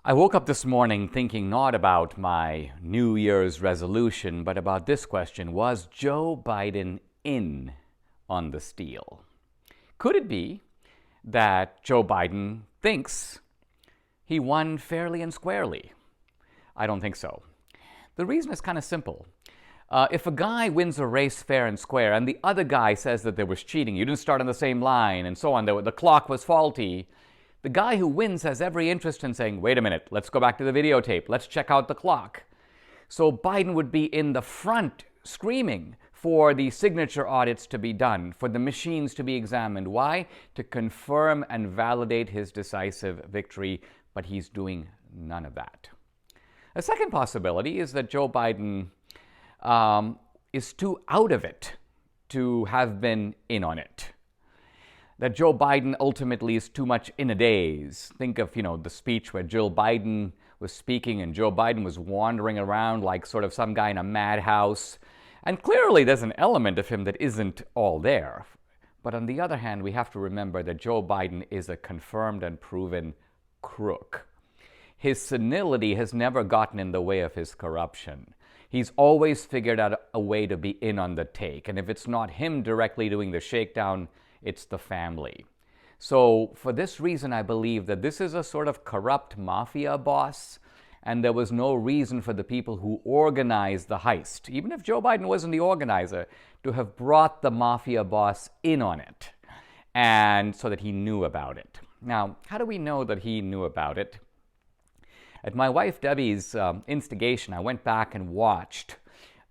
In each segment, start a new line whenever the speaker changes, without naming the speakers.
I woke up this morning thinking not about my New Year's resolution, but about this question: was Joe Biden in on the steal? Could it be that Joe Biden thinks he won fairly and squarely? I don't think so. The reason is kind of simple. If a guy wins a race fair and square and the other guy says that there was cheating, you didn't start on the same line and so on, the clock was faulty, the guy who wins has every interest in saying, wait a minute, let's go back to the videotape, let's check out the clock. So Biden would be in the front screaming for the signature audits to be done, for the machines to be examined. Why? To confirm and validate his decisive victory, but he's doing none of that. A second possibility is that Joe Biden is too out of it to have been in on it. That Joe Biden ultimately is too much in a daze. Think of, the speech where Jill Biden was speaking and Joe Biden was wandering around like sort of some guy in a madhouse. And clearly there's an element of him that isn't all there. But on the other hand, we have to remember that Joe Biden is a confirmed and proven crook. His senility has never gotten in the way of his corruption. He's always figured out a way to be in on the take. And if it's not him directly doing the shakedown, it's the family. So for this reason, I believe that this is a sort of corrupt mafia boss, and there was no reason for the people who organized the heist, even if Joe Biden wasn't the organizer, to have brought the mafia boss in on it, and so that he knew about it. Now, how do we know that he knew about it? At my wife Debbie's instigation, I went back and watched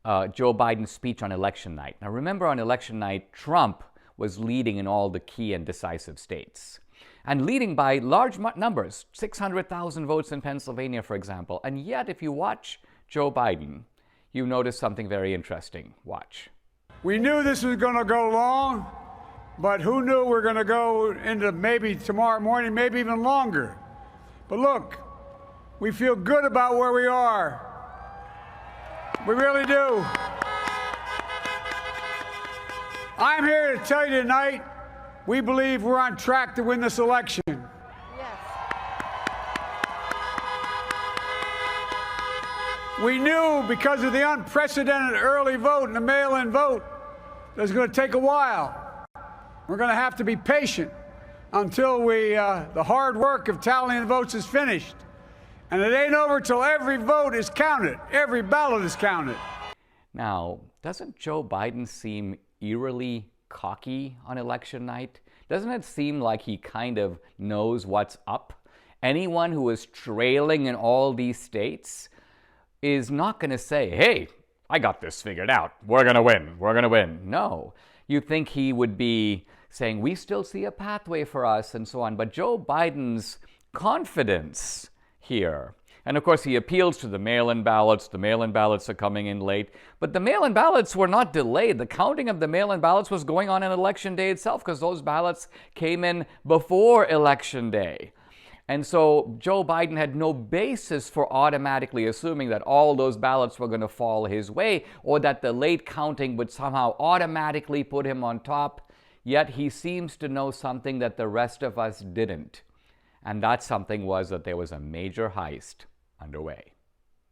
Joe Biden's speech on election night. Now remember, on election night, Trump was leading in all the key and decisive states, and leading by large numbers, 600,000 votes in Pennsylvania, for example. And yet, if you watch Joe Biden, you notice something very interesting. Watch.
We knew this was going to go long, but who knew we're going to go into maybe tomorrow morning, maybe even longer. But look, we feel good about where we are. We really do. I'm here to tell you tonight, we believe we're on track to win this election.
Yes.
We knew because of the unprecedented early vote and the mail-in vote that it's going to take a while. We're going to have to be patient until the hard work of tallying the votes is finished. And it ain't over till every vote is counted, every ballot is counted.
Now, doesn't Joe Biden seem eerily cocky on election night? Doesn't it seem like he kind of knows what's up? Anyone who is trailing in all these states is not going to say, hey, I got this figured out. We're going to win. We're going to win. No. You think he would be saying, we still see a pathway for us and so on. But Joe Biden's confidence here, and of course, he appeals to the mail-in ballots. The mail-in ballots are coming in late. But the mail-in ballots were not delayed. The counting of the mail-in ballots was going on election day itself, because those ballots came in before election day. And so Joe Biden had no basis for automatically assuming that all those ballots were going to fall his way, or that the late counting would somehow automatically put him on top. Yet he seems to know something that the rest of us didn't. And that something was that there was a major heist underway.